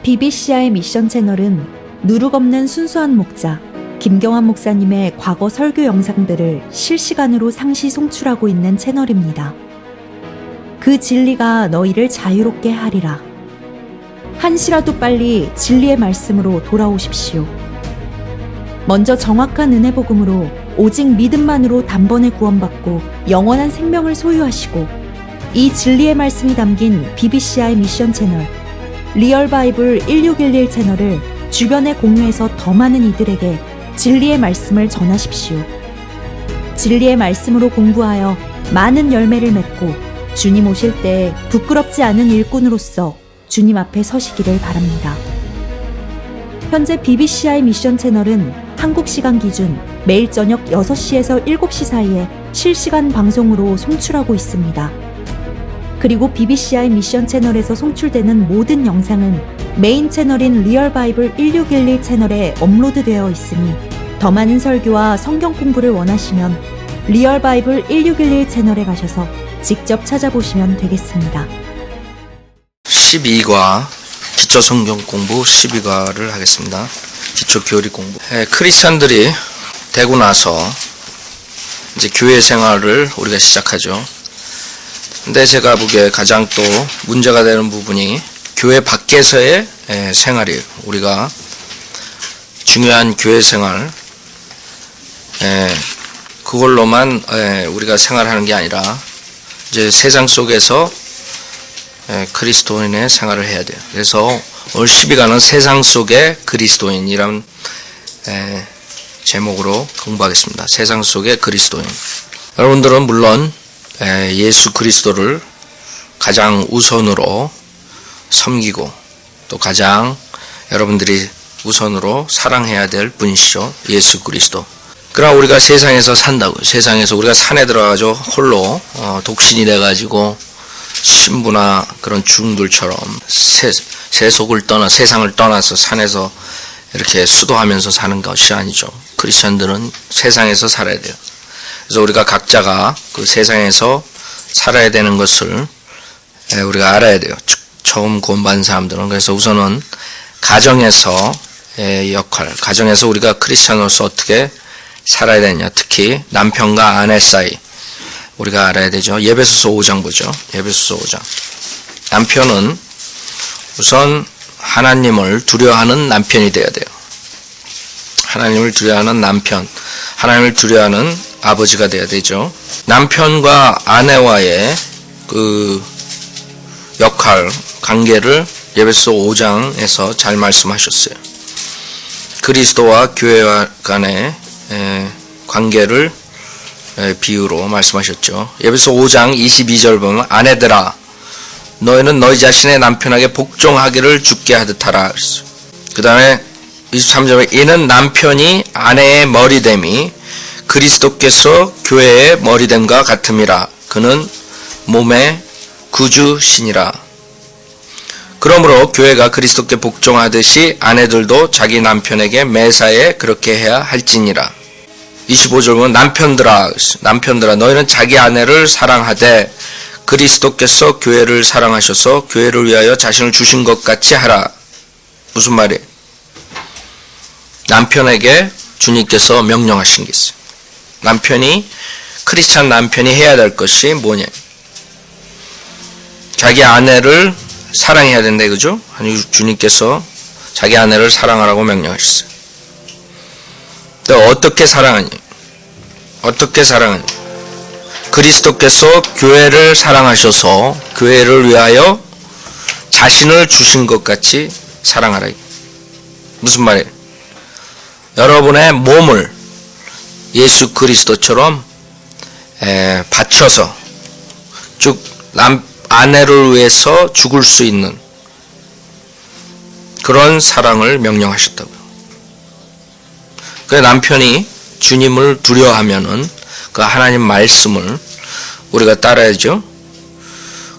BBCI 미션 채널은 누룩 없는 순수한 목자 김경환 목사님의 과거 설교 영상들을 실시간으로 상시 송출하고 있는 채널입니다. 그 진리가 너희를 자유롭게 하리라. 한시라도 빨리 진리의 말씀으로 돌아오십시오. 먼저 정확한 은혜 복음으로 오직 믿음만으로 단번에 구원받고 영원한 생명을 소유하시고, 이 진리의 말씀이 담긴 BBCI 미션 채널 리얼 바이블 1611 채널을 주변에 공유해서 더 많은 이들에게 진리의 말씀을 전하십시오. 진리의 말씀으로 공부하여 많은 열매를 맺고 주님 오실 때 부끄럽지 않은 일꾼으로서 주님 앞에 서시기를 바랍니다. 현재 BBCI 미션 채널은 한국 시간 기준 매일 저녁 6시에서 7시 사이에 실시간 방송으로 송출하고 있습니다. 그리고 BBCI 미션 채널에서 송출되는 모든 영상은 메인 채널인 리얼 바이블 1611 채널에 업로드되어 있으니, 더 많은 설교와 성경 공부를 원하시면 리얼 바이블 1611 채널에 가셔서 직접 찾아보시면 되겠습니다. 12과 기초 성경 공부 12과를 하겠습니다. 기초 교리 공부. 크리스천들이 되고 나서 이제 교회 생활을 우리가 시작하죠. 근데 제가 보기에 가장 또 문제가 되는 부분이 교회 밖에서의 생활이에요. 우리가 중요한 교회 생활, 그걸로만 우리가 생활하는 게 아니라 이제 세상 속에서 그리스도인의 생활을 해야 돼요. 그래서 오늘 12과는 세상 속의 그리스도인이란 제목으로 공부하겠습니다. 세상 속의 그리스도인. 여러분들은 물론 예수 그리스도를 가장 우선으로 섬기고 또 가장 여러분들이 우선으로 사랑해야 될 분이시죠. 예수 그리스도. 그러나 우리가 세상에서 산다고요. 세상에서 우리가 산에 들어가서 홀로 독신이 돼가지고 신부나 그런 중들처럼 세속을 떠나 세상을 떠나서 산에서 이렇게 수도하면서 사는 것이 아니죠. 크리스천들은 세상에서 살아야 돼요. 그래서 우리가 각자가 그 세상에서 살아야 되는 것을 우리가 알아야 돼요. 처음 구원받은 사람들은. 그래서 우선은 가정에서의 역할, 가정에서 우리가 크리스천으로서 어떻게 살아야 되느냐, 특히 남편과 아내 사이 우리가 알아야 되죠. 에베소서 5장 보죠. 에베소서 5장. 남편은 우선 하나님을 두려워하는 남편이 되어야 돼요. 하나님을 두려워하는 남편, 하나님을 두려워하는 아버지가 되어야 되죠. 남편과 아내와의 그 역할, 관계를 에베소 5장에서 잘 말씀하셨어요. 그리스도와 교회와 간의 관계를 비유로 말씀하셨죠. 에베소 5장 22절 보면 아내들아 너희는 너희 자신의 남편에게 복종하기를 주께 하듯 하라. 그 다음에 23절에 이는 남편이 아내의 머리됨이 그리스도께서 교회의 머리됨과 같음이라. 그는 몸의 구주시니라. 그러므로 교회가 그리스도께 복종하듯이 아내들도 자기 남편에게 매사에 그렇게 해야 할지니라. 25절 보면 남편들아 너희는 자기 아내를 사랑하되 그리스도께서 교회를 사랑하셔서 교회를 위하여 자신을 주신 것 같이 하라. 무슨 말이에요? 남편에게 주님께서 명령하신 게 있어요. 크리스찬 남편이 해야 될 것이 뭐냐? 자기 아내를 사랑해야 된다, 그죠? 아니, 주님께서 자기 아내를 사랑하라고 명령하셨어요. 근데 어떻게 사랑하니? 그리스도께서 교회를 사랑하셔서 교회를 위하여 자신을 주신 것 같이 사랑하라. 무슨 말이에요? 여러분의 몸을 예수 그리스도처럼 바쳐서 즉 아내를 위해서 죽을 수 있는 그런 사랑을 명령하셨다고요. 그 남편이 주님을 두려워하면은 그 하나님 말씀을 우리가 따라야죠.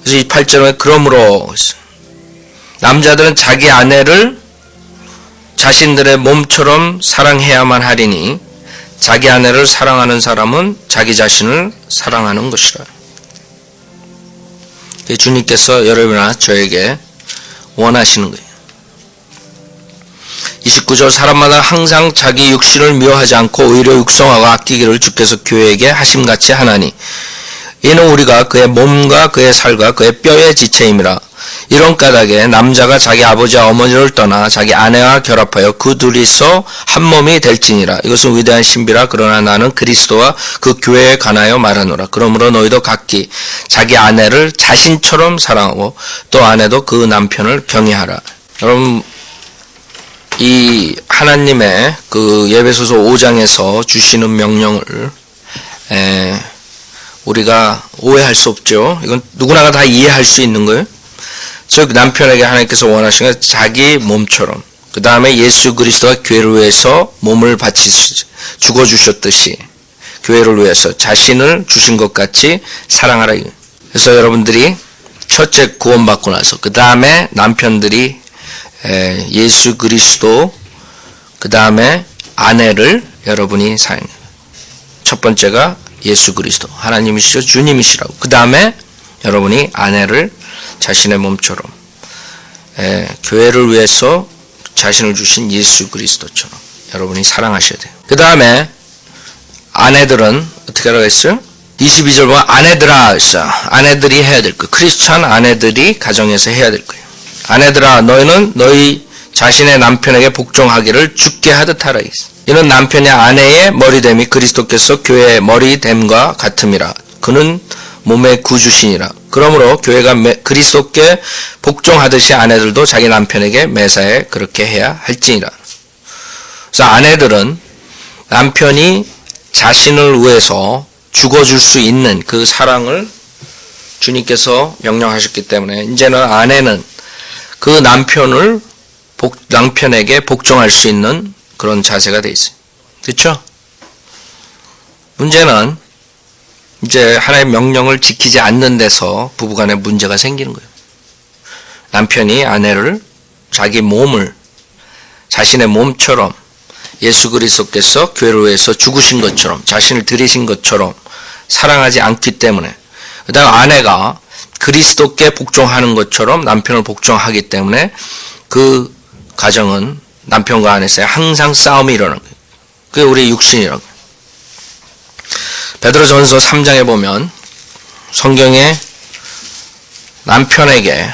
그래서 이 8절에 그러므로 남자들은 자기 아내를 자신들의 몸처럼 사랑해야만 하리니 자기 아내를 사랑하는 사람은 자기 자신을 사랑하는 것이라. 주님께서 여러분이나 저에게 원하시는 거예요. 29절 사람마다 항상 자기 육신을 미워하지 않고 오히려 육성하고 아끼기를 주께서 교회에게 하심같이 하나니 이는 우리가 그의 몸과 그의 살과 그의 뼈의 지체임이라. 이런 까닭에 남자가 자기 아버지와 어머니를 떠나 자기 아내와 결합하여 그 둘이서 한 몸이 될지니라. 이것은 위대한 신비라. 그러나 나는 그리스도와 그 교회에 관하여 말하노라. 그러므로 너희도 각기 자기 아내를 자신처럼 사랑하고 또 아내도 그 남편을 경외하라. 여러분, 이 하나님의 그 에베소서 5장에서 주시는 명령을 우리가 오해할 수 없죠. 이건 누구나가 다 이해할 수 있는 거예요. 즉 남편에게 하나님께서 원하시는 건 자기 몸처럼, 그 다음에 예수 그리스도가 교회를 위해서 몸을 죽어주셨듯이 교회를 위해서 자신을 주신 것 같이 사랑하라. 그래서 여러분들이 첫째 구원받고 나서 그 다음에 남편들이 예수 그리스도, 그 다음에 아내를 여러분이 사랑해요. 첫 번째가 예수 그리스도, 하나님이시죠, 주님이시라고. 그 다음에 여러분이 아내를 자신의 몸처럼, 교회를 위해서 자신을 주신 예수 그리스도처럼 여러분이 사랑하셔야 돼요. 그 다음에 아내들은 어떻게 하라고 했어요? 22절 보면 아내들아 했어. 아내들이 해야 될 거. 크리스찬 아내들이 가정에서 해야 될 거예요. 아내들아 너희는 너희 자신의 남편에게 복종하기를 주께 하듯 하라 했어. 이는 남편이 아내의 머리됨이 그리스도께서 교회의 머리됨과 같음이라. 그는 몸의 구주시니라. 그러므로 교회가 그리스도께 복종하듯이 아내들도 자기 남편에게 매사에 그렇게 해야 할지니라. 그래서 아내들은 남편이 자신을 위해서 죽어줄 수 있는 그 사랑을 주님께서 명령하셨기 때문에 이제는 아내는 그 남편에게 복종할 수 있는 그런 자세가 돼 있어요. 그렇죠? 문제는 이제 하나의 명령을 지키지 않는 데서 부부간에 문제가 생기는 거예요. 남편이 아내를 자기 몸을 자신의 몸처럼 예수 그리스도께서 교회를 위해서 죽으신 것처럼 자신을 들이신 것처럼 사랑하지 않기 때문에, 그다음 아내가 그리스도께 복종하는 것처럼 남편을 복종하기 때문에 그 가정은 남편과 아내사이에 항상 싸움이 일어나는 거예요. 그게 우리 육신이라고. 베드로전서 3장에 보면 성경에 남편에게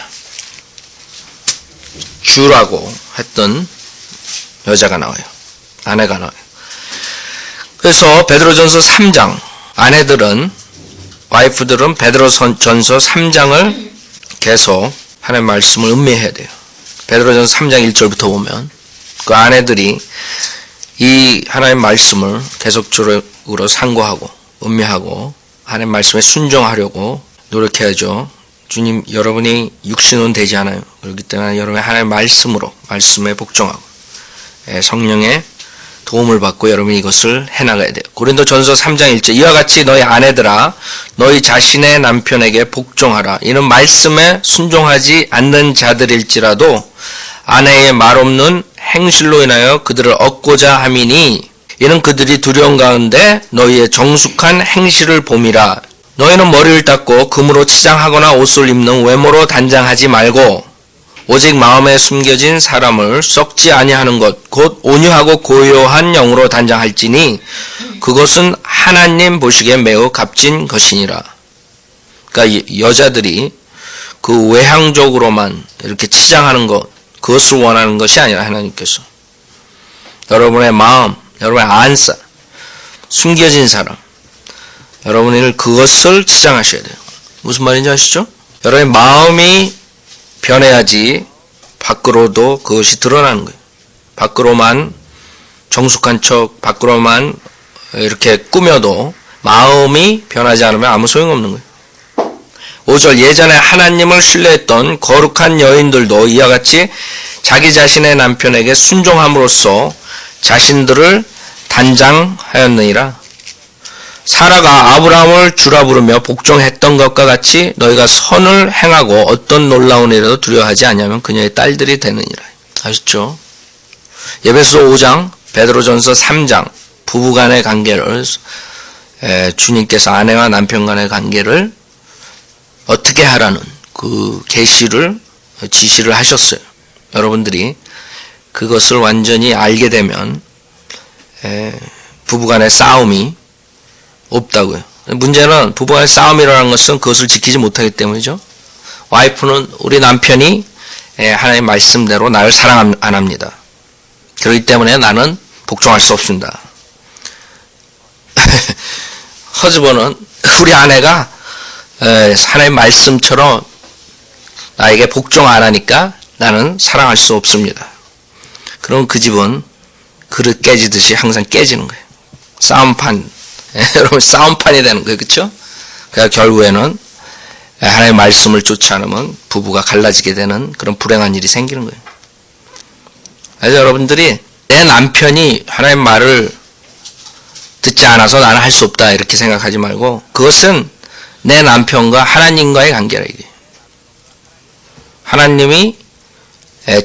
주라고 했던 여자가 나와요. 아내가 나와요. 그래서 베드로전서 3장, 와이프들은 베드로전서 3장을 계속 하나님의 말씀을 음미해야 돼요. 베드로전서 3장 1절부터 보면 그 아내들이 이 하나님의 말씀을 계속적으로 상고하고 음미하고 하나님의 말씀에 순종하려고 노력해야죠. 주님, 여러분이 육신은 되지 않아요. 그렇기 때문에 여러분의 하나님의 말씀에 복종하고 성령의 도움을 받고 여러분이 이것을 해나가야 돼요. 고린도전서 3장 1절 이와 같이 너희 아내들아 너희 자신의 남편에게 복종하라. 이는 말씀에 순종하지 않는 자들일지라도 아내의 말없는 행실로 인하여 그들을 얻고자 함이니 이는 그들이 두려운 가운데 너희의 정숙한 행실을 봄이라. 너희는 머리를 닦고 금으로 치장하거나 옷을 입는 외모로 단장하지 말고 오직 마음에 숨겨진 사람을 썩지 아니하는 것 곧 온유하고 고요한 영으로 단장할지니 그것은 하나님 보시기에 매우 값진 것이니라. 그러니까 여자들이 그 외향적으로만 이렇게 치장하는 것, 그것을 원하는 것이 아니라 하나님께서 여러분의 마음, 여러분의 안사, 숨겨진 사람, 여러분이 그것을 치장하셔야 돼요. 무슨 말인지 아시죠? 여러분의 마음이 변해야지 밖으로도 그것이 드러나는 거예요. 밖으로만 정숙한 척, 밖으로만 이렇게 꾸며도 마음이 변하지 않으면 아무 소용없는 거예요. 5절 예전에 하나님을 신뢰했던 거룩한 여인들도 이와 같이 자기 자신의 남편에게 순종함으로써 자신들을 단장하였느니라. 사라가 아브라함을 주라 부르며 복종했던 것과 같이 너희가 선을 행하고 어떤 놀라운 일에도 두려워하지 않으면 그녀의 딸들이 되느니라. 아시죠? 에베소서 5장, 베드로전서 3장 부부간의 관계를 주님께서 아내와 남편 간의 관계를 어떻게 하라는 그 지시를 하셨어요. 여러분들이 그것을 완전히 알게 되면 부부간의 싸움이 없다고요. 문제는 부부간의 싸움이라는 것은 그것을 지키지 못하기 때문이죠. 와이프는 우리 남편이 하나님의 말씀대로 나를 사랑 안 합니다. 그렇기 때문에 나는 복종할 수 없습니다. 허즈번은 우리 아내가 하나님의 말씀처럼 나에게 복종 안 하니까 나는 사랑할 수 없습니다. 그럼 그 집은 그릇 깨지듯이 항상 깨지는 거예요. 싸움판, 여러분 싸움판이 되는 거예요. 그렇죠? 그래서 결국에는 하나님의 말씀을 쫓지 않으면 부부가 갈라지게 되는 그런 불행한 일이 생기는 거예요. 그래서 여러분들이 내 남편이 하나님의 말을 듣지 않아서 나는 할 수 없다 이렇게 생각하지 말고 그것은 내 남편과 하나님과의 관계라 이게. 하나님이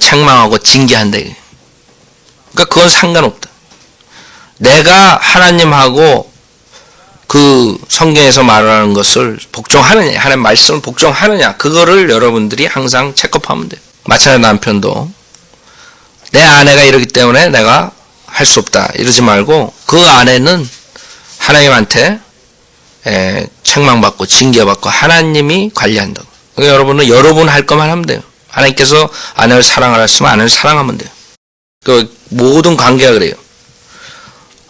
책망하고 징계한다 이게. 그러니까 그건 상관없다. 내가 하나님하고 그 성경에서 말하는 것을 복종하느냐, 하나님 말씀을 복종하느냐, 그거를 여러분들이 항상 체크하면 돼요. 마찬가지로 남편도 내 아내가 이러기 때문에 내가 할 수 없다 이러지 말고 그 아내는 하나님한테 책망받고 징계받고 하나님이 관리한다고. 그러니까 여러분은 여러분 할 것만 하면 돼요. 하나님께서 아내를 사랑하셨으면 아내를 사랑하면 돼요. 그 모든 관계가 그래요.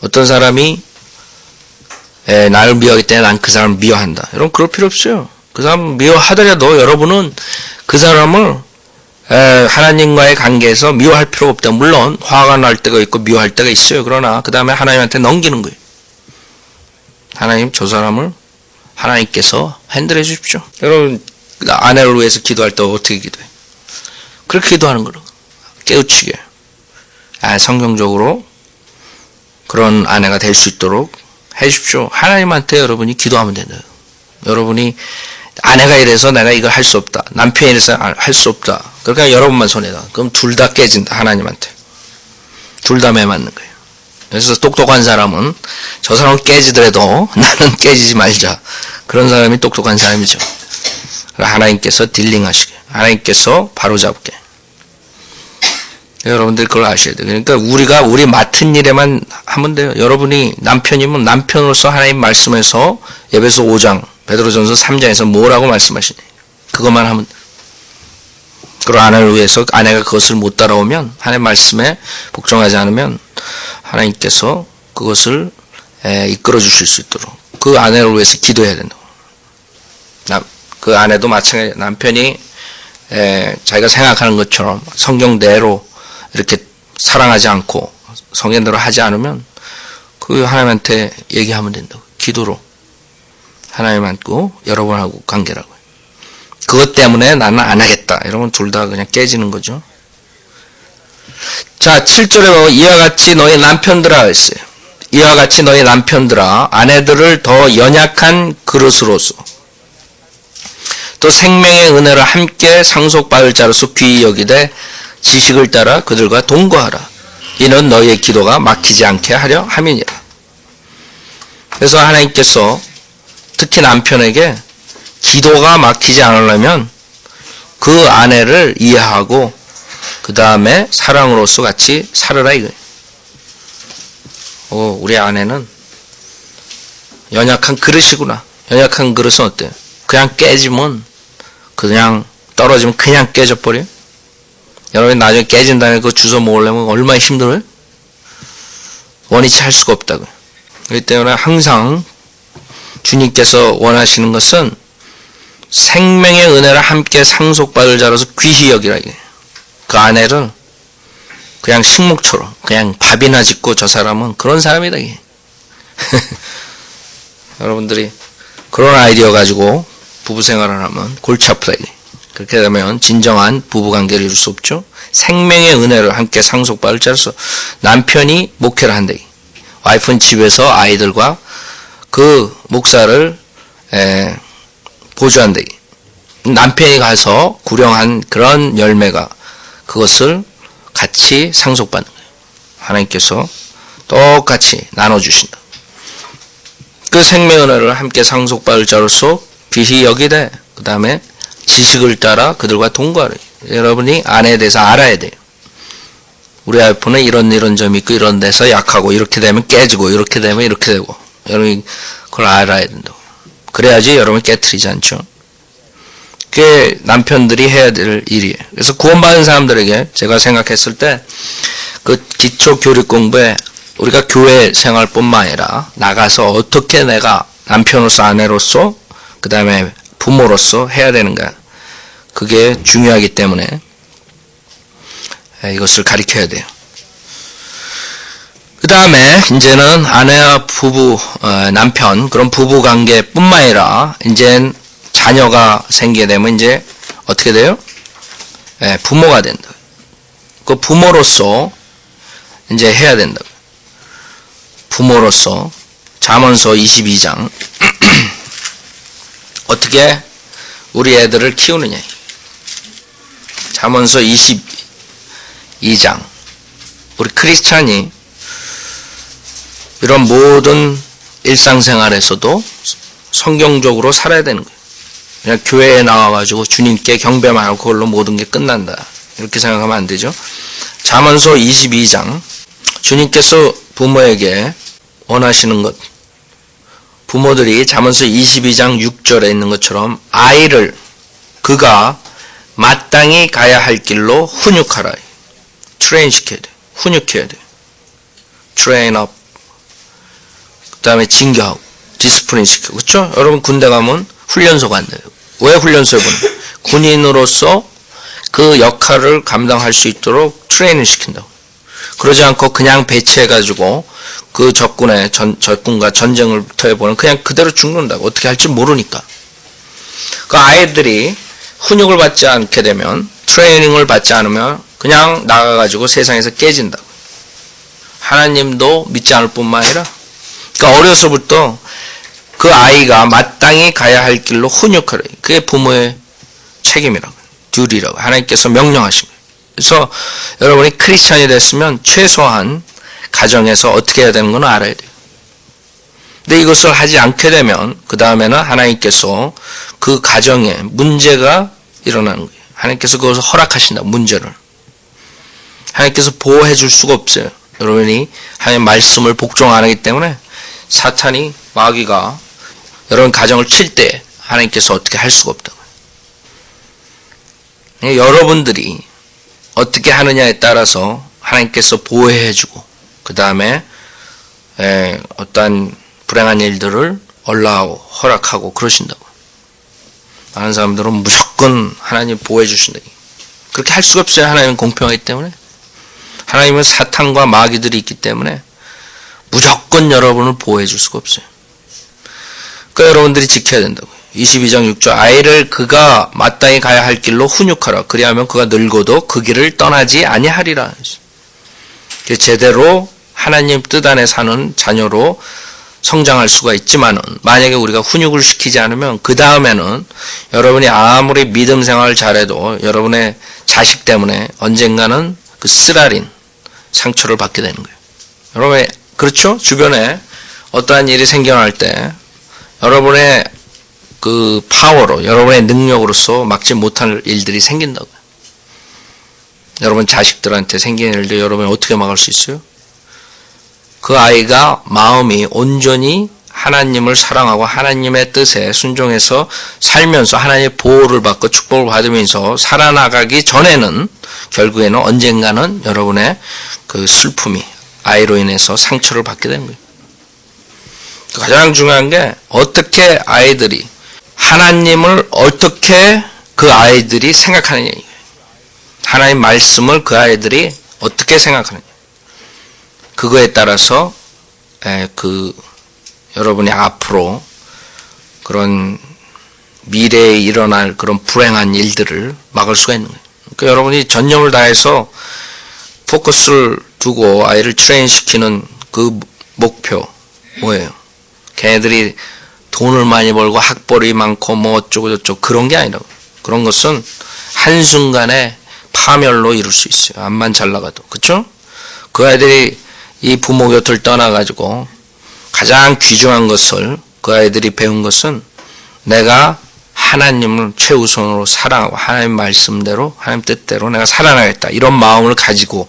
어떤 사람이 나를 미워하기 때문에 난 그 사람을 미워한다. 여러분 그럴 필요 없어요. 그 사람 미워하더라도 여러분은 그 사람을 하나님과의 관계에서 미워할 필요가 없다. 물론 화가 날 때가 있고 미워할 때가 있어요. 그러나 그 다음에 하나님한테 넘기는 거예요. 하나님 저 사람을 하나님께서 핸들해 주십시오. 여러분 아내를 위해서 기도할 때 어떻게 기도해? 그렇게 기도하는 거로 깨우치게. 성경적으로 그런 아내가 될 수 있도록 해주십시오. 하나님한테 여러분이 기도하면 된다. 여러분이 아내가 이래서 내가 이걸 할 수 없다. 남편이 이래서 할 수 없다. 그러니까 여러분만 손해다. 그럼 둘 다 깨진다. 하나님한테. 둘 다 매맞는 거예요. 그래서 똑똑한 사람은 저 사람은 깨지더라도 나는 깨지지 말자. 그런 사람이 똑똑한 사람이죠. 하나님께서 딜링하시게. 하나님께서 바로잡게. 여러분들 그걸 아셔야 돼요. 그러니까 우리가 우리 맡은 일에만 하면 돼요. 여러분이 남편이면 남편으로서 하나님 말씀에서 에베소 5장, 베드로전서 3장에서 뭐라고 말씀하시냐. 그것만 하면 돼요. 그리고 아내를 위해서 아내가 그것을 못 따라오면 하나님 말씀에 복종하지 않으면 하나님께서 그것을 이끌어 주실 수 있도록 그 아내를 위해서 기도해야 된다고. 그 아내도 마찬가지예요. 남편이 자기가 생각하는 것처럼 성경대로 이렇게 사랑하지 않고 성경대로 하지 않으면 그 하나님한테 얘기하면 된다고. 기도로 하나님하고 여러분하고 관계라고. 그것 때문에 나는 안 하겠다. 이러면 둘 다 그냥 깨지는 거죠. 자, 7절에 보면 이와 같이 너희 남편들아 했어요. 이와 같이 너희 남편들아 아내들을 더 연약한 그릇으로서 또 생명의 은혜를 함께 상속받을 자로서 귀히 여기되 지식을 따라 그들과 동거하라. 이는 너희의 기도가 막히지 않게 하려 함이니라. 그래서 하나님께서 특히 남편에게 기도가 막히지 않으려면 그 아내를 이해하고 그 다음에 사랑으로서 같이 살으라 이거예요. 우리 아내는 연약한 그릇이구나. 연약한 그릇은 어때요? 그냥 깨지면 그냥 떨어지면 그냥 깨져버려요. 여러분 나중에 깨진 다음에 그거 주워 먹으려면 얼마나 힘들어요? 원위치 할 수가 없다고요. 그렇기 때문에 항상 주님께서 원하시는 것은 생명의 은혜를 함께 상속받을 자로서 귀히 여기라 이게. 그 아내를 그냥 식목처럼 그냥 밥이나 짓고 저 사람은 그런 사람이다 이게. 여러분들이 그런 아이디어 가지고 부부 생활을 하면 골치 아프다 이게. 그렇게 되면 진정한 부부관계를 이룰 수 없죠. 생명의 은혜를 함께 상속받을 자로서 남편이 목회를 한다. 와이프는 집에서 아이들과 그 목사를 보조한다. 남편이 가서 구령한 그런 열매가 그것을 같이 상속받는 거예요. 하나님께서 똑같이 나눠주신다. 그 생명의 은혜를 함께 상속받을 자로서 귀히 여기되 그 다음에 지식을 따라 그들과 동거하라. 여러분이 아내에 대해서 알아야 돼요. 우리 와이프는 이런 점이 있고 이런 데서 약하고 이렇게 되면 깨지고 이렇게 되면 이렇게 되고 여러분이 그걸 알아야 된다고. 그래야지 여러분이 깨트리지 않죠. 그게 남편들이 해야 될 일이에요. 그래서 구원받은 사람들에게 제가 생각했을 때 그 기초 교리 공부에 우리가 교회 생활뿐만 아니라 나가서 어떻게 내가 남편으로서 아내로서 그 다음에 부모로서 해야 되는가, 그게 중요하기 때문에 이것을 가르쳐야 돼요. 그 다음에 이제는 아내와 부부, 남편, 그런 부부 관계뿐만 아니라 이제 자녀가 생기게 되면 이제 어떻게 돼요? 부모가 된다. 그 부모로서 이제 해야 된다. 부모로서 잠언서 22장 어떻게 우리 애들을 키우느냐. 잠언서 22장 우리 크리스찬이 이런 모든 일상생활에서도 성경적으로 살아야 되는 거예요. 그냥 교회에 나와가지고 주님께 경배만 하고 그걸로 모든 게 끝난다, 이렇게 생각하면 안 되죠. 잠언서 22장 주님께서 부모에게 원하시는 것, 부모들이 잠언서 22장 6절에 있는 것처럼 아이를 그가 마땅히 가야 할 길로 훈육하라. 트레인 시켜야 돼. 훈육해야 돼. 트레인 업. 그 다음에 징계하고 디스플레인 시키고. 그렇죠? 여러분 군대 가면 훈련소 간대요. 왜 훈련소에 보내? 군인으로서 그 역할을 감당할 수 있도록 트레이닝 시킨다고. 그러지 않고 그냥 배치해가지고 그 적군과 전쟁을 터해보는 그냥 그대로 죽는다고. 어떻게 할지 모르니까. 그 아이들이 훈육을 받지 않게 되면, 트레이닝을 받지 않으면 그냥 나가가지고 세상에서 깨진다고. 하나님도 믿지 않을 뿐만 아니라, 그러니까 어려서부터 그 아이가 마땅히 가야 할 길로 훈육하라. 그게 부모의 책임이라고, 듀리라고 하나님께서 명령하십니다. 그래서 여러분이 크리스찬이 됐으면 최소한 가정에서 어떻게 해야 되는 건 알아야 돼요. 근데 이것을 하지 않게 되면 그 다음에는 하나님께서 그 가정에 문제가 일어나는 거예요. 하나님께서 그것을 허락하신다, 문제를. 하나님께서 보호해 줄 수가 없어요. 여러분이 하나님의 말씀을 복종 안 하기 때문에 사탄이, 마귀가 여러분 가정을 칠 때 하나님께서 어떻게 할 수가 없다고요. 여러분들이 어떻게 하느냐에 따라서 하나님께서 보호해주고 그 다음에 어떠한 불행한 일들을 얼라하고 허락하고 그러신다고. 많은 사람들은 무조건 하나님 보호해 주신다. 그렇게 할 수가 없어요. 하나님은 공평하기 때문에. 하나님은 사탄과 마귀들이 있기 때문에 무조건 여러분을 보호해 줄 수가 없어요. 그러니까 여러분들이 지켜야 된다고요. 22장 6절 아이를 그가 마땅히 가야 할 길로 훈육하라. 그리하면 그가 늙어도 그 길을 떠나지 아니하리라. 제대로 하나님 뜻 안에 사는 자녀로 성장할 수가 있지만은, 만약에 우리가 훈육을 시키지 않으면 그 다음에는 여러분이 아무리 믿음 생활을 잘해도 여러분의 자식 때문에 언젠가는 그 쓰라린 상처를 받게 되는 거예요. 여러분, 그렇죠? 주변에 어떠한 일이 생겨날 때 여러분의 그 파워로, 여러분의 능력으로서 막지 못할 일들이 생긴다고요. 여러분 자식들한테 생기는 일도 여러분이 어떻게 막을 수 있어요? 그 아이가 마음이 온전히 하나님을 사랑하고 하나님의 뜻에 순종해서 살면서 하나님의 보호를 받고 축복을 받으면서 살아나가기 전에는, 결국에는 언젠가는 여러분의 그 슬픔이 아이로 인해서 상처를 받게 되는 거예요. 가장 중요한 게 어떻게 아이들이, 하나님을 어떻게 그 아이들이 생각하느냐. 하나님 말씀을 그 아이들이 어떻게 생각하느냐. 그거에 따라서 여러분이 앞으로 그런 미래에 일어날 그런 불행한 일들을 막을 수가 있는 거예요. 그러니까 여러분이 전념을 다해서 포커스를 두고 아이를 트레인시키는 그 목표 뭐예요? 걔네들이 돈을 많이 벌고 학벌이 많고 뭐 어쩌고 저쩌고 그런 게 아니라고. 그런 것은 한순간에 파멸로 이룰 수 있어요. 암만 잘 나가도. 그렇죠? 그 아이들이 이 부모 곁을 떠나가지고 가장 귀중한 것을 그 아이들이 배운 것은 내가 하나님을 최우선으로 사랑하고 하나님 말씀대로 하나님 뜻대로 내가 살아나겠다 이런 마음을 가지고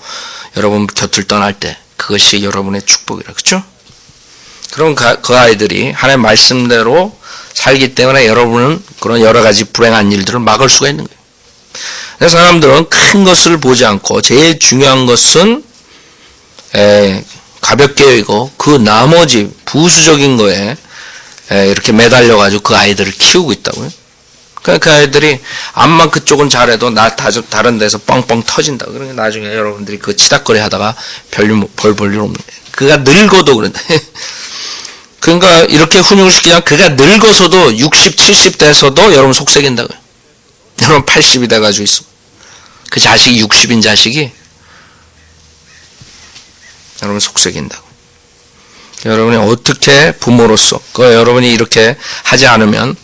여러분 곁을 떠날 때 그것이 여러분의 축복이라. 그렇죠? 그럼 그 아이들이 하나님 말씀대로 살기 때문에 여러분은 그런 여러 가지 불행한 일들을 막을 수가 있는 거예요. 그래서 사람들은 큰 것을 보지 않고 제일 중요한 것은 가볍게 여기고 그 나머지 부수적인 거에 이렇게 매달려가지고 그 아이들을 키우고 있다고요. 그러니까 그 아이들이 암만 그쪽은 잘해도 다른 데서 뻥뻥 터진다. 그러니까 나중에 여러분들이 그 치닥거리 하다가 벌 볼 일 없는 거예요. 그가 늙어도 그런다. 그러니까 이렇게 훈육을 시키면 그가 늙어서도 60, 70 돼서도 여러분 속색인다고요. 여러분 80이 돼가지고 있어. 그 자식이 60인 자식이 여러분 속색인다고. 여러분이 어떻게 부모로서 여러분이 이렇게 하지 않으면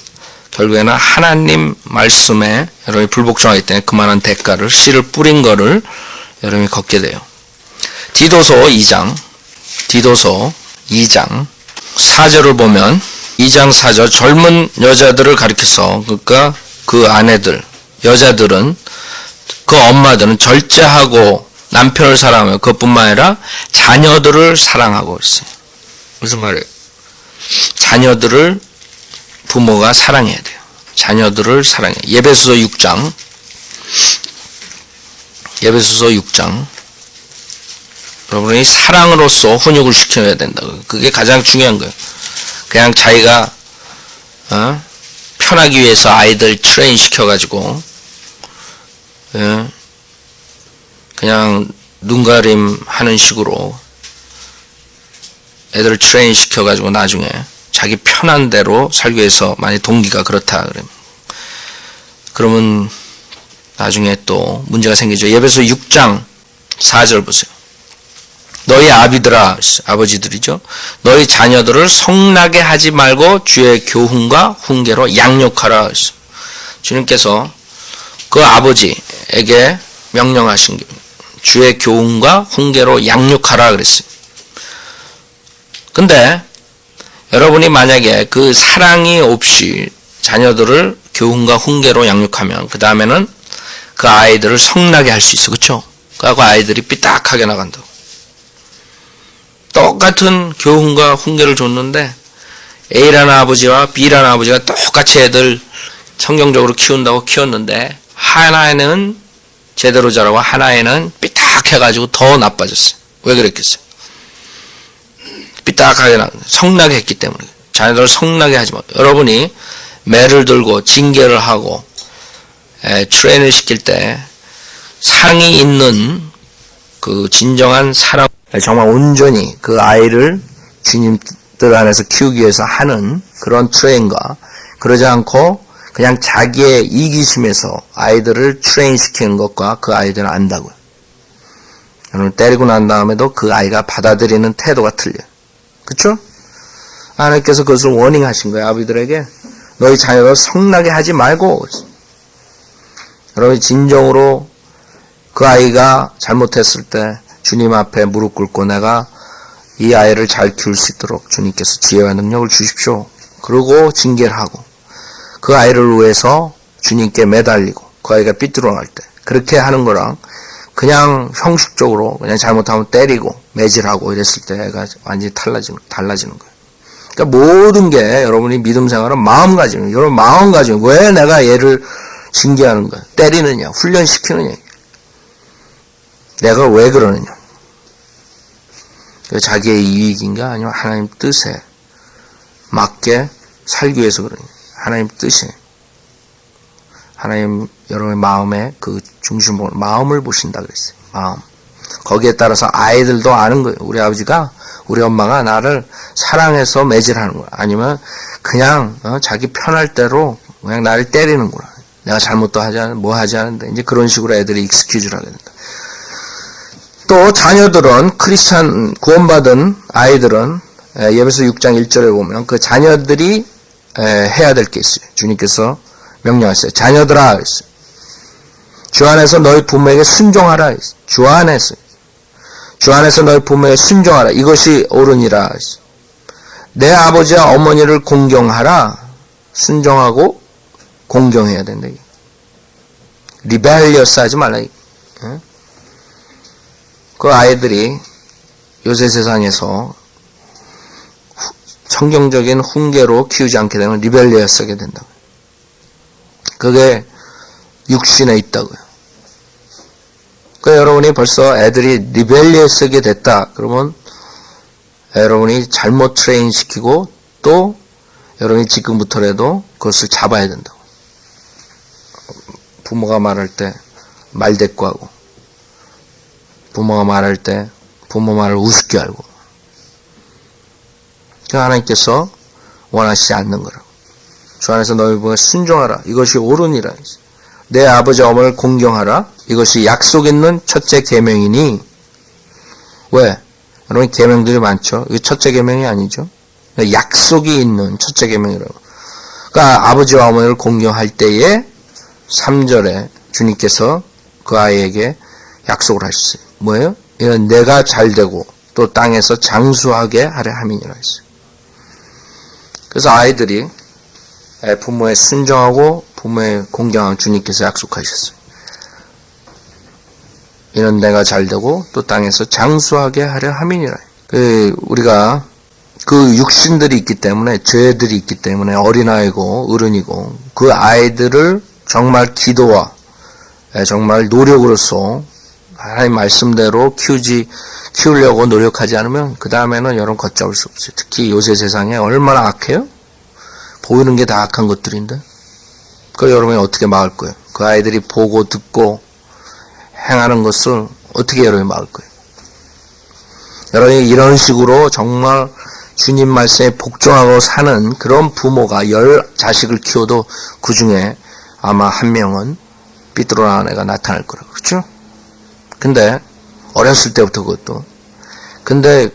결국에는 하나님 말씀에 여러분이 불복종하기 때문에 그만한 대가를 씨를 뿌린 거를 여러분이 걷게 돼요. 디도서 2장 4절을 보면 2장 4절 젊은 여자들을 가리켜서 그러니까 그 아내들 여자들은 그 엄마들은 절제하고 남편을 사랑하며 그것뿐만 아니라 자녀들을 사랑하고 있어요. 무슨 말이에요? 자녀들을 부모가 사랑해야 돼요. 자녀들을 사랑해요. 예배소서 6장 여러분이 사랑으로서 훈육을 시켜야 된다고. 그게 가장 중요한 거예요. 그냥 자기가 편하기 위해서 아이들 트레인 시켜가지고 그냥 눈가림 하는 식으로 애들을 트레인 시켜가지고 나중에 자기 편한 대로 살기 위해서 만약 동기가 그렇다 그러면 나중에 또 문제가 생기죠. 예배소 6장 4절 보세요. 너희 아버지들이죠. 너희 자녀들을 성나게 하지 말고 주의 교훈과 훈계로 양육하라. 주님께서 그 아버지에게 명령하신 게 주의 교훈과 훈계로 양육하라 그랬어요. 근데 여러분이 만약에 그 사랑이 없이 자녀들을 교훈과 훈계로 양육하면 그 다음에는 그 아이들을 성나게 할 수 있어. 그렇죠? 그래서 아이들이 삐딱하게 나간다고. 똑같은 교훈과 훈계를 줬는데 A라는 아버지와 B라는 아버지가 똑같이 애들 성경적으로 키운다고 키웠는데 하나에는 제대로 자라고 하나에는 삐딱해가지고 더 나빠졌어요. 왜 그랬겠어요? 삐딱하게 성나게 했기 때문에. 자녀들을 성나게 하지 마. 여러분이 매를 들고 징계를 하고 트레인을 시킬 때 사랑이 있는 그 진정한 사랑, 정말 온전히 그 아이를 주님들 안에서 키우기 위해서 하는 그런 트레인과 그러지 않고 그냥 자기의 이기심에서 아이들을 트레인 시키는 것과 그 아이들은 안다고요. 여러분 때리고 난 다음에도 그 아이가 받아들이는 태도가 틀려요. 그렇죠? 하나님께서 그것을 워닝하신 거예요. 아버지들에게 너희 자녀를 성나게 하지 말고 여러분이 진정으로 그 아이가 잘못했을 때 주님 앞에 무릎 꿇고 내가 이 아이를 잘 키울 수 있도록 주님께서 지혜와 능력을 주십시오. 그리고 징계를 하고 그 아이를 위해서 주님께 매달리고 그 아이가 삐뚤어날 때 그렇게 하는 거랑 그냥 형식적으로 그냥 잘못하면 때리고 매질하고 이랬을 때 애가 완전히 달라지는 거예요. 그러니까 모든 게 여러분이 믿음 생활은 마음가짐이에요. 여러분 마음가짐. 왜 내가 얘를 징계하는 거야? 때리느냐, 훈련시키느냐. 내가 왜 그러느냐. 자기의 이익인가 아니면 하나님 뜻에 맞게 살기 위해서 그러느냐. 하나님 뜻에. 하나님 여러분의 마음의 그 중심을 마음을 보신다 그랬어요. 마음. 거기에 따라서 아이들도 아는 거예요. 우리 아버지가 우리 엄마가 나를 사랑해서 매질하는 거야. 아니면 그냥 자기 편할 대로 그냥 나를 때리는구나. 내가 잘못도 하지 않는데 뭐 하지 않는데 이제 그런 식으로 애들이 익스큐즈를 하게 된다. 또 자녀들은 크리스찬 구원받은 아이들은 예배서 6장 1절에 보면 그 자녀들이 해야 될 게 있어요. 주님께서 명령하셨어요. 자녀들아 그랬어요. 주 안에서 너희 부모에게 순종하라. 주 안에서 너희 부모에게 순종하라. 이것이 옳으니라. 내 아버지와 어머니를 공경하라. 순종하고 공경해야 된다. 리벨리어스 하지 말라. 그 아이들이 요새 세상에서 성경적인 훈계로 키우지 않게 되면 리벨리어스하게 된다고요. 그게 육신에 있다고요. 그러니까 여러분이 벌써 애들이 리벨리어스하게 됐다. 그러면 여러분이 잘못 트레인 시키고 또 여러분이 지금부터라도 그것을 잡아야 된다고. 부모가 말할 때 말대꾸하고, 부모가 말할 때 부모 말을 우습게 알고, 그 하나님께서 원하시지 않는 거라고. 주 안에서 너희 부모에 순종하라. 이것이 옳으니라. 내 아버지 어머니를 공경하라. 이것이 약속 있는 첫째 계명이니. 왜? 여러분 계명들이 많죠. 이게 첫째 계명이 아니죠. 약속이 있는 첫째 계명이라고. 그러니까 아버지와 어머니를 공경할 때에 3절에 주님께서 그 아이에게 약속을 하셨어요. 뭐예요? 이는 내가 잘되고 또 땅에서 장수하게 하려 함이니라 했어요. 그래서 아이들이 부모에 순종하고 부모에 공경하는 주님께서 약속하셨어요. 이는 내가 잘되고 또 땅에서 장수하게 하려 함이니라. 우리가 그 육신들이 있기 때문에, 죄들이 있기 때문에 어린아이고 어른이고, 그 아이들을 정말 기도와 정말 노력으로서 하나님 말씀대로 키우려고 노력하지 않으면 그 다음에는 여러분 걷잡을 수 없어요. 특히 요새 세상에 얼마나 악해요? 보이는 게 다 악한 것들인데, 그걸 여러분이 어떻게 막을 거예요? 그 아이들이 보고 듣고 행하는 것을 어떻게 여러분이 막을 거예요? 여러분이 이런 식으로 정말 주님 말씀에 복종하고 사는 그런 부모가 10자식을 키워도 그 중에 아마 한 명은 삐뚤어나는 애가 나타날 거라고. 그렇죠? 근데 어렸을 때부터 그것도. 근데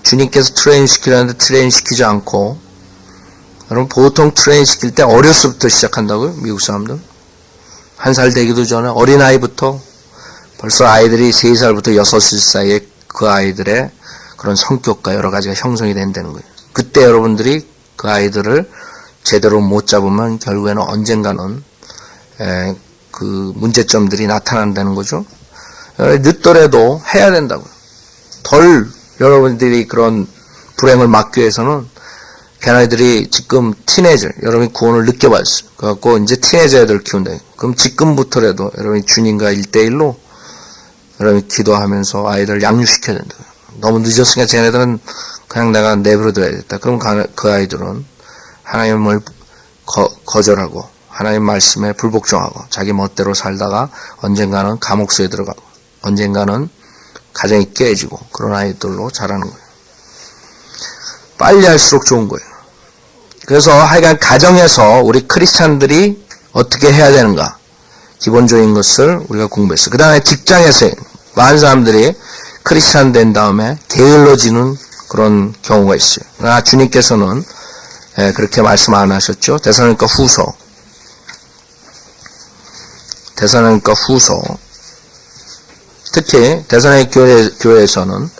주님께서 트레인 시키라는데 트레인 시키지 않고, 여러분 보통 트레인 시킬 때 어렸을 때부터 시작한다고요? 미국 사람들. 1살 되기도 전에 어린아이부터, 벌써 아이들이 3살부터 6살 사이에 그 아이들의 그런 성격과 여러 가지가 형성이 된다는 거예요. 그때 여러분들이 그 아이들을 제대로 못 잡으면 결국에는 언젠가는 그 문제점들이 나타난다는 거죠. 늦더라도 해야 된다고요. 여러분들이 그런 불행을 막기 위해서는 걔네들이 지금 티네이저, 여러분이 구원을 늦게 받았어요. 그래갖고 이제 티네이저 애들 키운다. 그럼 지금부터라도 여러분이 주님과 1대1로 여러분이 기도하면서 아이들을 양육시켜야 된다고요. 너무 늦었으니까 쟤네들은 그냥 내가 내버려둬야겠다. 그럼 그 아이들은 하나님을 거절하고 하나님 말씀에 불복종하고 자기 멋대로 살다가 언젠가는 감옥소에 들어가고 언젠가는 가정이 깨지고 그런 아이들로 자라는 거예요. 빨리 할수록 좋은 거예요. 그래서 하여간 가정에서 우리 크리스찬들이 어떻게 해야 되는가, 기본적인 것을 우리가 공부했어요. 그 다음에 직장에서 많은 사람들이 크리스찬 된 다음에 게을러지는 그런 경우가 있어요. 그러나 주님께서는 그렇게 말씀 안 하셨죠. 데살로니가 후서 특히 데살로니가 교회에서는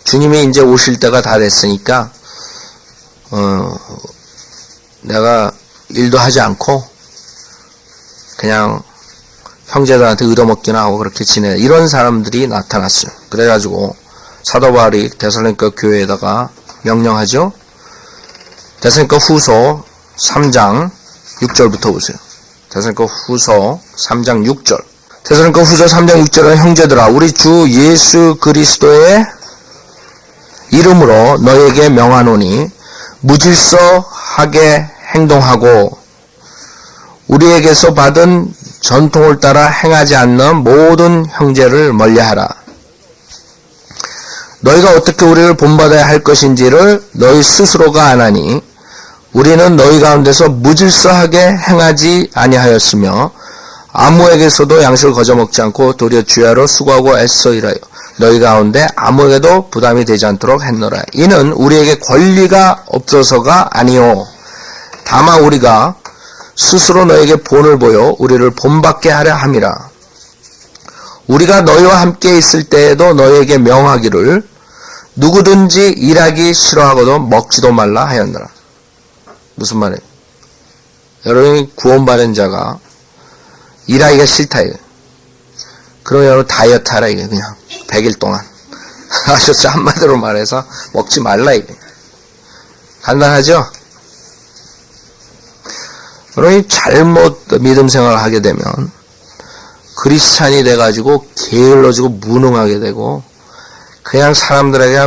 주님이 이제 오실 때가 다 됐으니까 내가 일도 하지 않고 그냥 형제들한테 얻어먹기나 하고 그렇게 지내, 이런 사람들이 나타났어요. 그래가지고 사도 바울이 데살로니가 교회에다가 명령하죠. 데살로니가 후서 3장 6절부터 보세요. 데살로니가 후서 3장 6절. 데살로니가 후서 3장 6절은 형제들아, 우리 주 예수 그리스도의 이름으로 너에게 명하노니 무질서하게 행동하고 우리에게서 받은 전통을 따라 행하지 않는 모든 형제를 멀리하라. 너희가 어떻게 우리를 본받아야 할 것인지를 너희 스스로가 아나니 우리는 너희 가운데서 무질서하게 행하지 아니하였으며 아무에게서도 양식을 거저먹지 않고 도리어 주야로 수고하고 애써 일하여 너희 가운데 아무에게도 부담이 되지 않도록 했노라. 이는 우리에게 권리가 없어서가 아니요 다만 우리가 스스로 너에게 본을 보여 우리를 본받게 하려 함이라. 우리가 너희와 함께 있을 때에도 너희에게 명하기를 누구든지 일하기 싫어하고도 먹지도 말라 하였노라. 무슨 말이에요? 여러분이 구원받은 자가 일하기가 싫다 이거. 그럼 여러분 다이어트 하라 이거 그냥 100일 동안. 아셨죠? 한마디로 말해서 먹지 말라 이거. 간단하죠? 여러분이 잘못 믿음 생활을 하게 되면 크리스찬이 돼가지고 게을러지고 무능하게 되고 그냥 사람들에게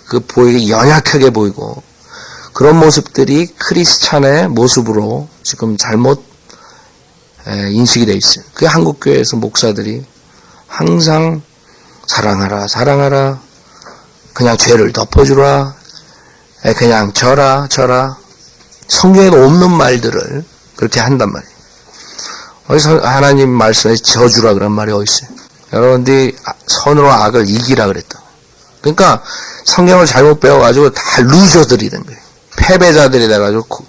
그 보이게 연약하게 보이고 그런 모습들이 크리스찬의 모습으로 지금 잘못 인식이 되어 있어요. 그 한국교회에서 목사들이 항상 사랑하라 사랑하라 그냥 죄를 덮어주라 그냥 져라 성경에도 없는 말들을 그렇게 한단 말이에요. 어디서 하나님 말씀에 저주라 그런 말이 어디 있어요? 여러분들이 선으로 악을 이기라 그랬다. 그러니까 성경을 잘못 배워가지고 다 루저들이 된 거예요. 패배자들이 돼가지고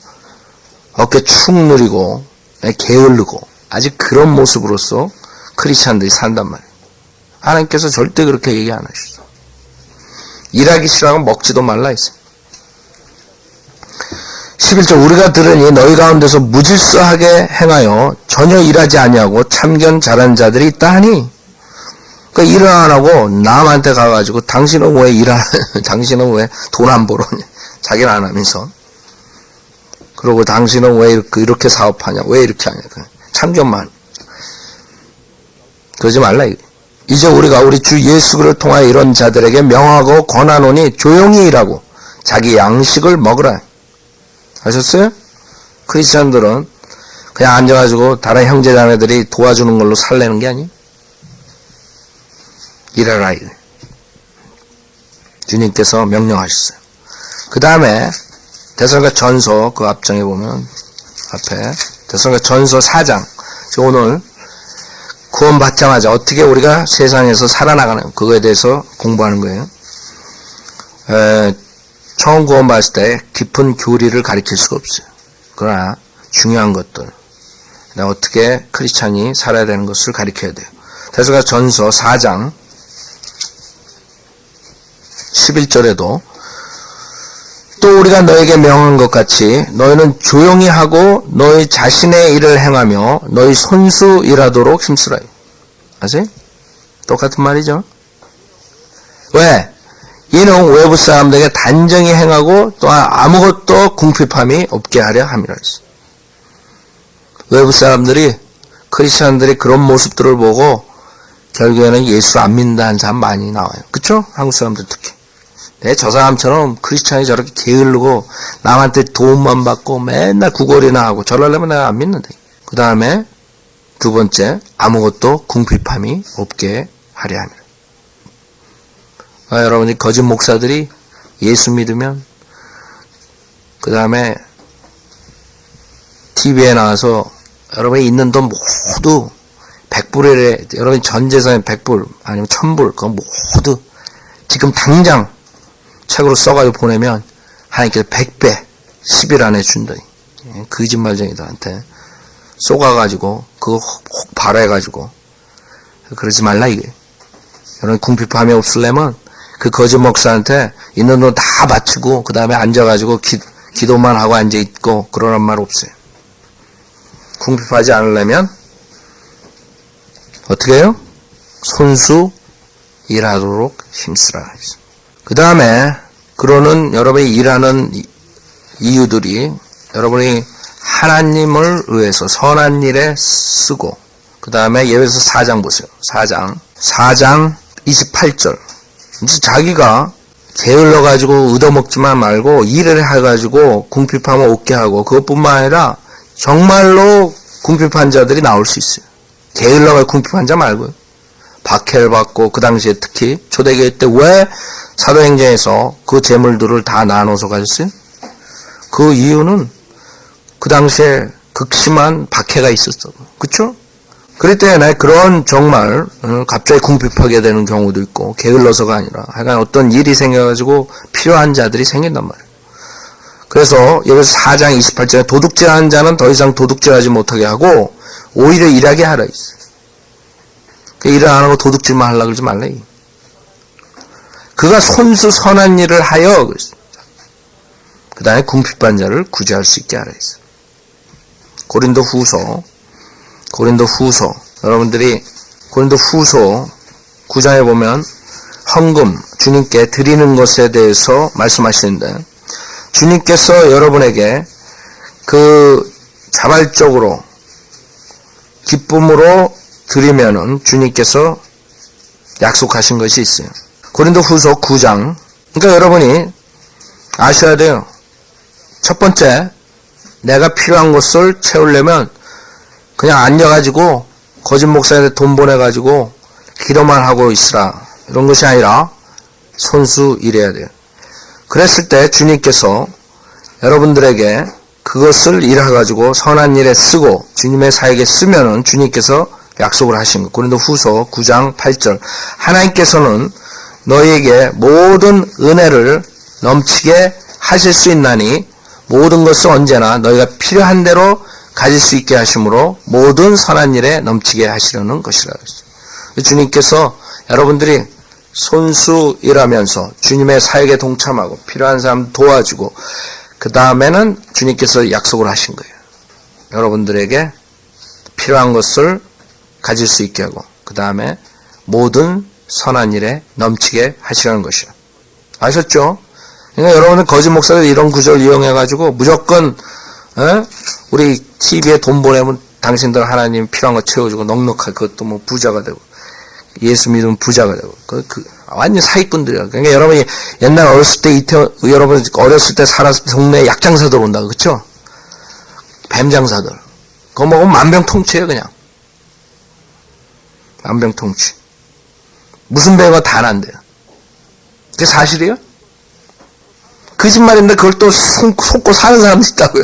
어깨 축 누리고 게을르고 아직 그런 모습으로서 크리스찬들이 산단 말이에요. 하나님께서 절대 그렇게 얘기 안 하시죠. 일하기 싫어하면 먹지도 말라 했어요. 11절 우리가 들으니 너희 가운데서 무질서하게 행하여 전혀 일하지 아니하고 참견 잘한 자들이 있다 하니 그러니까 일을 안 하고 남한테 가가지고 당신은 왜 당신은 왜 돈 안 벌었냐 자기는 안 하면서 그러고 당신은 왜 이렇게 사업하냐 왜 이렇게 하냐 참견만 그러지 말라 이제 우리가 우리 주 예수를 통하여 이런 자들에게 명하고 권하노니 조용히 일하고 자기 양식을 먹으라. 아셨어요? 크리스천들은 그냥 앉아가지고 다른 형제자매들이 도와주는 걸로 살래는 게 아니에요. 일하라 이거. 주님께서 명령하셨어요. 그 다음에 데살로니가 전서 그 앞장에 보면 앞에 데살로니가 전서 4장 오늘 구원받자마자 어떻게 우리가 세상에서 살아나가는 그거에 대해서 공부하는 거예요. 처음 구원받을 때 깊은 교리를 가르칠 수가 없어요. 그러나 중요한 것들 어떻게 크리스찬이 살아야 되는 것을 가르쳐야 돼요. 데살로니가 전서 4장 11절에도 또 우리가 너에게 명한 것 같이 너희는 조용히 하고 너희 자신의 일을 행하며 너희 손수 일하도록 힘쓰라. 아세요? 똑같은 말이죠. 왜? 이는 외부 사람들에게 단정히 행하고 또한 아무것도 궁핍함이 없게 하려 함이라 했어요. 외부 사람들이 크리스천들이 그런 모습들을 보고 결국에는 예수 안 믿는다는 사람 많이 나와요. 그쵸? 한국 사람들 특히. 저 사람처럼 크리스찬이 저렇게 게으르고 남한테 도움만 받고 맨날 구걸이나 하고 저러려면 내가 안 믿는다. 그 다음에 두 번째 아무것도 궁핍함이 없게 하려 합니다. 여러분이 거짓 목사들이 예수 믿으면 그 다음에 TV에 나와서 여러분이 있는 돈 모두 100불에 여러분 전 재산의 100불 아니면 1000불 그건 모두 지금 당장 책으로 써가지고 보내면 하나님께서 100배 10일 안에 준다니. 거짓말쟁이들한테 쏘가가지고 그거 혹 발해가지고 그러지 말라 이게. 여러분 궁핍함이 없으려면 그 거짓 목사한테 있는 돈 다 바치고 그 다음에 앉아가지고 기도만 하고 앉아있고 그러란 말 없어요. 궁핍하지 않으려면 어떻게 해요? 손수 일하도록 힘쓰라. 그 다음에 그러는 여러분이 일하는 이유들이 여러분이 하나님을 위해서 선한 일에 쓰고 그 다음에 예배서 4장 보세요. 4장 28절 이제 자기가 게을러가지고 얻어먹지만 말고 일을 해가지고 궁핍함을 얻게 하고 그것뿐만 아니라 정말로 궁핍한 자들이 나올 수 있어요. 게을러가 궁핍한 자 말고요. 박해를 받고 그 당시에 특히 초대교회 때 왜 사도행전에서 그 재물들을 다 나눠서 가졌어요? 그 이유는 그 당시에 극심한 박해가 있었어. 그쵸? 그럴 때문에 그런 정말 갑자기 궁핍하게 되는 경우도 있고 게을러서가 아니라 하여간 어떤 일이 생겨가지고 필요한 자들이 생긴단 말이에요. 그래서 여기서 4장 28절에 도둑질하는 자는 더 이상 도둑질하지 못하게 하고 오히려 일하게 하라 있어요. 일을 안 하고 도둑질만 하려고 그러지 말라. 그가 손수 선한 일을 하여 그 다음에 궁핍한 자를 구제할 수 있게 하라 했어요. 고린도 후서 여러분들이 고린도 후서 9장에 보면 헌금 주님께 드리는 것에 대해서 말씀하시는데 주님께서 여러분에게 그 자발적으로 기쁨으로 드리면은 주님께서 약속하신 것이 있어요. 고린도 후서 9장. 그러니까 여러분이 아셔야 돼요. 첫 번째, 내가 필요한 것을 채우려면 그냥 앉아가지고 거짓 목사한테 돈 보내가지고 기도만 하고 있으라. 이런 것이 아니라 손수 일해야 돼요. 그랬을 때 주님께서 여러분들에게 그것을 일해가지고 선한 일에 쓰고 주님의 사역에 쓰면은 주님께서 약속을 하신 거. 고린도 후서 9장 8절. 하나님께서는 너희에게 모든 은혜를 넘치게 하실 수 있나니 모든 것을 언제나 너희가 필요한 대로 가질 수 있게 하심으로 모든 선한 일에 넘치게 하시려는 것이라. 주님께서 여러분들이 손수 일하면서 주님의 사역에 동참하고 필요한 사람 도와주고 그 다음에는 주님께서 약속을 하신 거예요. 여러분들에게 필요한 것을 가질 수 있게 하고 그 다음에 모든 선한 일에 넘치게 하시라는 것이요. 아셨죠? 그러니까 여러분은 거짓 목사들 이런 구절을 이용해가지고 무조건 우리 TV에 돈 보내면 당신들 하나님 필요한 거 채워주고 넉넉하게 그것도 뭐 부자가 되고 예수 믿으면 부자가 되고 완전 사기꾼들이야. 그러니까 여러분이 옛날 어렸을 때 여러분 어렸을 때 살았을 때 동네에 약장사들 온다고 그렇죠? 뱀장사들 그거 먹으면 만병통치예요. 그냥 만병통치. 무슨 병가 다 난대요. 그게 사실이에요? 거짓말인데 그걸 또 속고 사는 사람도 있다고요.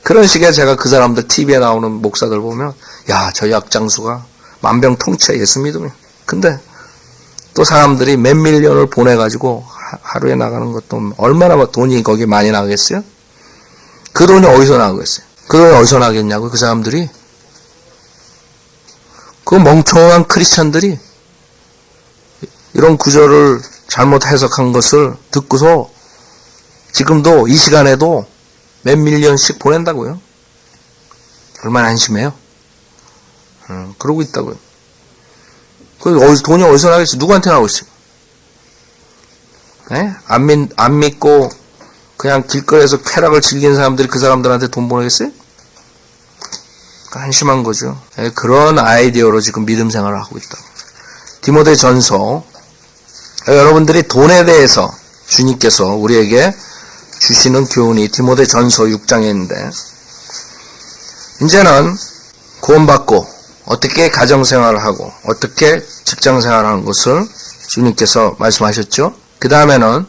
그런 식의 제가 그 사람들 TV에 나오는 목사들 보면 야, 저 약장수가 만병통치야 예수 믿으면. 근데 또 사람들이 몇 밀리언을 보내가지고 하루에 나가는 것도 얼마나 돈이 거기 많이 나가겠어요? 그 돈이 어디서 나가겠어요? 그 돈이 어디서 나겠냐고 그 사람들이. 그 멍청한 크리스찬들이 이런 구절을 잘못 해석한 것을 듣고서 지금도 이 시간에도 몇 밀리언씩 보낸다고요. 얼마나 한심해요. 그러고 있다고요. 그 돈이 어디서 나겠어요? 누구한테 나오겠어요? 안 믿고 그냥 길거리에서 쾌락을 즐기는 사람들이 그 사람들한테 돈 보내겠어요? 한심한 거죠. 그런 아이디어로 지금 믿음 생활을 하고 있다. 디모데 전서. 여러분들이 돈에 대해서 주님께서 우리에게 주시는 교훈이 디모데 전서 6장에 있는데 이제는 구원받고 어떻게 가정생활을 하고 어떻게 직장생활을 하는 것을 주님께서 말씀하셨죠. 그 다음에는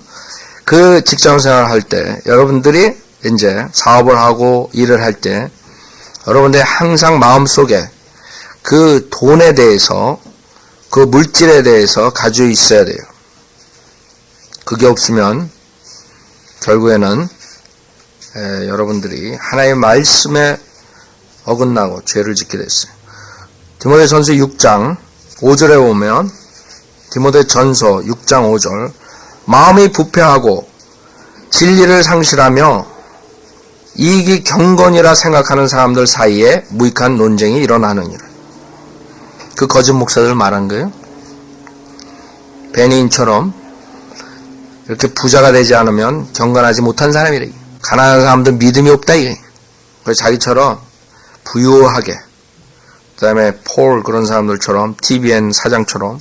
그 직장생활을 할 때 여러분들이 이제 사업을 하고 일을 할 때 여러분들이 항상 마음속에 그 돈에 대해서 그 물질에 대해서 가지고 있어야 돼요. 그게 없으면 결국에는 여러분들이 하나님의 말씀에 어긋나고 죄를 짓게 됐어요. 디모데 전서 6장 5절에 보면 디모데 전서 6장 5절 마음이 부패하고 진리를 상실하며 이익이 경건이라 생각하는 사람들 사이에 무익한 논쟁이 일어나느니라. 그 거짓 목사들 말한 거예요. 베니인처럼 이렇게 부자가 되지 않으면 경건하지 못한 사람이래. 가난한 사람들 믿음이 없다 이게. 그래서 자기처럼 부유하게 그 다음에 폴 그런 사람들처럼 TVN 사장처럼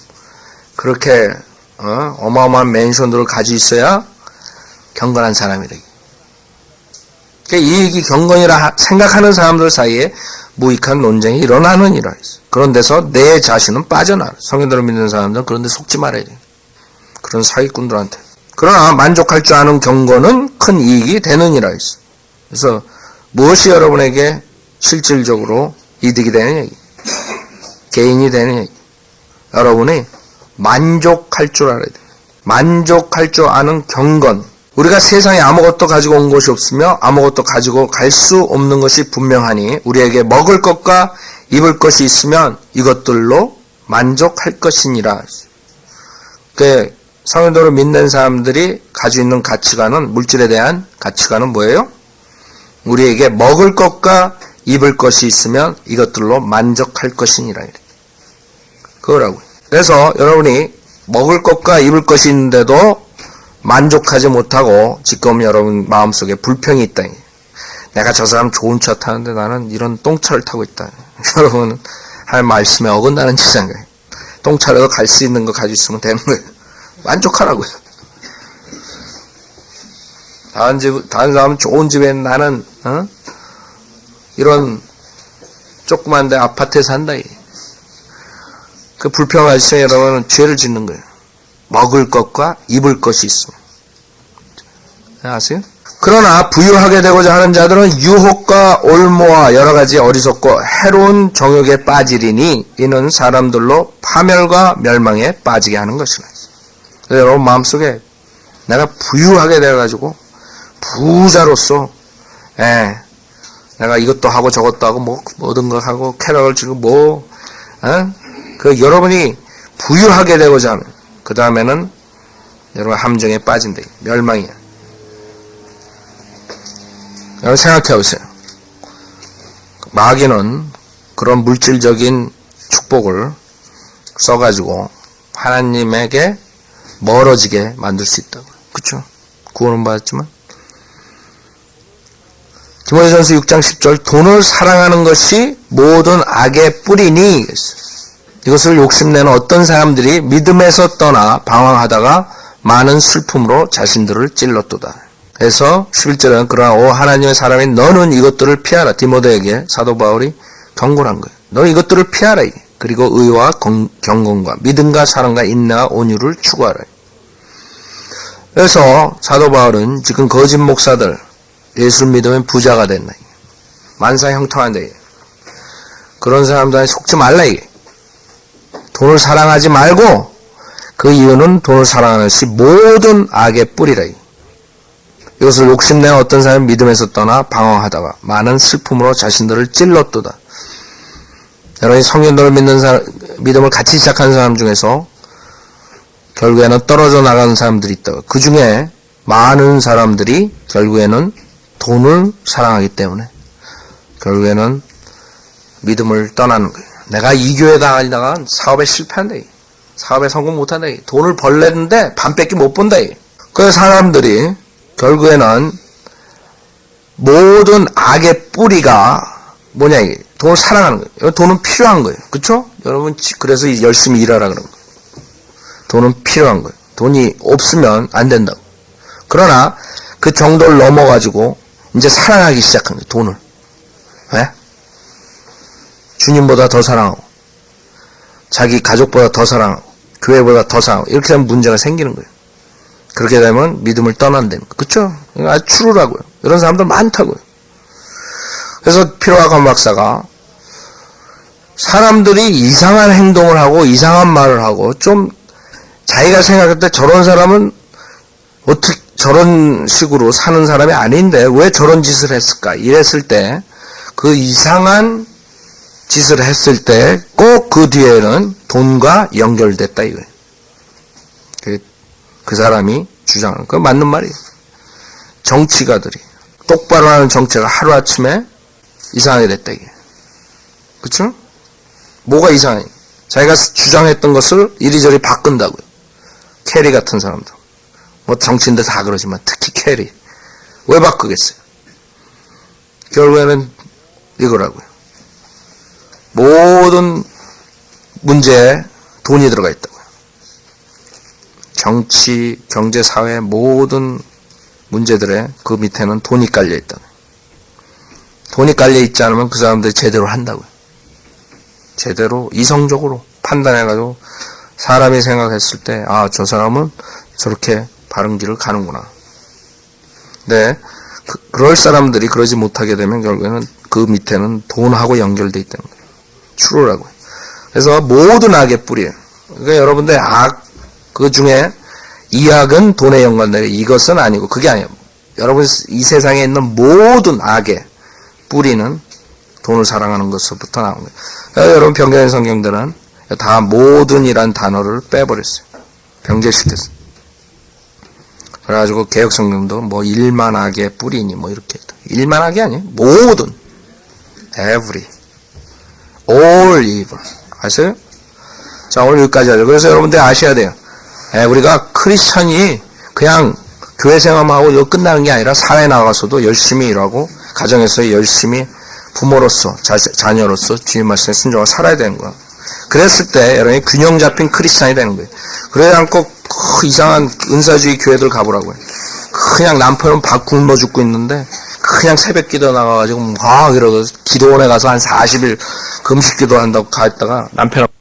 그렇게 어마어마한 맨션들을 가지고 있어야 경건한 사람이래. 그러니까 이익이 경건이라 생각하는 사람들 사이에 무익한 논쟁이 일어나느니라. 그런 데서 내 자신은 빠져나라. 성경대로 믿는 사람들은 그런 데 속지 말아야 돼. 그런 사기꾼들한테. 그러나 만족할 줄 아는 경건은 큰 이익이 되느니라. 그래서 무엇이 여러분에게 실질적으로 이득이 되는 얘기, 개인이 되는 얘기. 여러분이 만족할 줄 알아야 돼. 만족할 줄 아는 경건. 우리가 세상에 아무것도 가지고 온 것이 없으며 아무것도 가지고 갈 수 없는 것이 분명하니 우리에게 먹을 것과 입을 것이 있으면 이것들로 만족할 것이니라. 그 성도를 믿는 사람들이 가지고 있는 가치관은, 물질에 대한 가치관은 뭐예요? 우리에게 먹을 것과 입을 것이 있으면 이것들로 만족할 것이니라. 그거라고요. 그래서 여러분이 먹을 것과 입을 것이 있는데도 만족하지 못하고 지금 여러분 마음속에 불평이 있다. 내가 저 사람 좋은 차 타는데 나는 이런 똥차를 타고 있다. 여러분은 할 말씀에 어긋나는 짓인가. 똥차라도 갈 수 있는 거 가지고 있으면 되는 거예요. 만족하라고요. 다른 사람은 좋은 집에 나는 이런 조그만 데 아파트에 산다. 그 불평할 때 여러분은 죄를 짓는 거예요. 먹을 것과 입을 것이 있으면. 아세요? 그러나 부유하게 되고자 하는 자들은 유혹과 올무와 여러 가지 어리석고 해로운 정욕에 빠지리니 이는 사람들로 파멸과 멸망에 빠지게 하는 것이라. 그래서 여러분 마음속에 내가 부유하게 돼가지고 부자로서 내가 이것도 하고 저것도 하고 뭐 모든 거 하고 쾌락을 즐기고 그 여러분이 부유하게 되고자 하면 그 다음에는 여러분 함정에 빠진다. 멸망이야. 여러분 생각해 보세요. 마귀는 그런 물질적인 축복을 써가지고 하나님에게 멀어지게 만들 수 있다고. 그렇죠? 구원은 받았지만 디모데전서 6장 10절 돈을 사랑하는 것이 모든 악의 뿌리니 이것을 욕심내는 어떤 사람들이 믿음에서 떠나 방황하다가 많은 슬픔으로 자신들을 찔렀도다. 그래서 11절에는 그러나 오 하나님의 사람이 너는 이것들을 피하라. 디모데에게 사도 바울이 경고를 한 거예요. 너는 이것들을 피하라. 그리고 의와 경건과 믿음과 사랑과 인내와 온유를 추구하라. 그래서 사도 바울은 지금 거짓 목사들 예수를 믿으면 부자가 된다. 만사형통한다. 그런 사람들한테 속지 말라. 돈을 사랑하지 말고 그 이유는 돈을 사랑하는 것이 모든 악의 뿌리라. 이것을 욕심내는 어떤 사람이 믿음에서 떠나 방황하다가 많은 슬픔으로 자신들을 찔렀도다. 여러분이 성령님을 믿는 사람, 믿음을 같이 시작한 사람 중에서 결국에는 떨어져 나가는 사람들이 있다고. 그 중에 많은 사람들이 결국에는 돈을 사랑하기 때문에 결국에는 믿음을 떠나는 거예요. 내가 이 교회 다니다가 사업에 실패한다. 사업에 성공 못한다. 돈을 벌랬는데 반밖에 못 본다. 그래서 사람들이 결국에는 모든 악의 뿌리가 뭐냐 이게 돈을 사랑하는 거예요. 돈은 필요한 거예요. 그렇죠? 여러분 그래서 열심히 일하라 그런 거예요. 돈은 필요한 거예요. 돈이 없으면 안 된다고. 그러나 그 정도를 넘어가지고 이제 사랑하기 시작한 거예요. 돈을. 왜? 주님보다 더 사랑하고 자기 가족보다 더 사랑하고 교회보다 더 사랑하고 이렇게 되면 문제가 생기는 거예요. 그렇게 되면 믿음을 떠난다는 거. 그렇죠? 아주 추루라고요. 이런 사람들 많다고요. 그래서 피로아감 박사가 사람들이 이상한 행동을 하고 이상한 말을 하고 좀 자기가 생각할 때 저런 사람은 어떻게 저런 식으로 사는 사람이 아닌데 왜 저런 짓을 했을까? 이랬을 때 그 이상한 짓을 했을 때 꼭 그 뒤에는 돈과 연결됐다 이거예요. 그 사람이 주장하는 거 맞는 말이에요. 정치가들이 똑바로 하는 정치가 하루아침에 이상하게 됐다 이게. 그렇죠? 뭐가 이상해? 자기가 주장했던 것을 이리저리 바꾼다고요. 캐리 같은 사람들. 뭐 정치인들 다 그러지만 특히 캐리. 왜 바꾸겠어요? 결국에는 이거라고요. 모든 문제에 돈이 들어가 있다고요. 정치, 경제, 사회 모든 문제들에 그 밑에는 돈이 깔려 있다고요. 돈이 깔려 있지 않으면 그 사람들이 제대로 한다고요. 제대로 이성적으로 판단해가지고 사람이 생각했을 때 아, 저 사람은 저렇게 바른 길을 가는구나. 네, 그럴 사람들이 그러지 못하게 되면 결국에는 그 밑에는 돈하고 연결되어 있다는 거예요. 추로라고요. 그래서 모든 악의 뿌리예요. 그러니까 여러분들 악, 그 중에 이 악은 돈에 연관되고 이것은 아니고 그게 아니에요. 여러분 이 세상에 있는 모든 악의 뿌리는 돈을 사랑하는 것부터 나온 거예요. 그러니까 여러분 병자의 성경들은 다 모든이란 단어를 빼버렸어요. 병제시켰어요. 그래가지고 개혁성경도 뭐 일만하게 뿌리니 뭐 이렇게 일만하게 아니에요. 모든 every all evil 아세요? 자, 오늘 여기까지 하죠. 그래서 여러분들 아셔야 돼요. 우리가 크리스천이 그냥 교회 생활만 하고 이거 끝나는 게 아니라 사회에 나가서도 열심히 일하고 가정에서 열심히 부모로서 자녀로서 주님 말씀에 순종하고 살아야 되는 거야. 그랬을 때 여러분이 균형 잡힌 크리스천이 되는 거예요. 그러지 않고 이상한 은사주의 교회들 가보라고요. 그냥 남편은 밥 굶어 죽고 있는데 그냥 새벽 기도 나가가지고 막 이러고 기도원에 가서 한 40일 금식 기도 한다고 갔다가 남편하고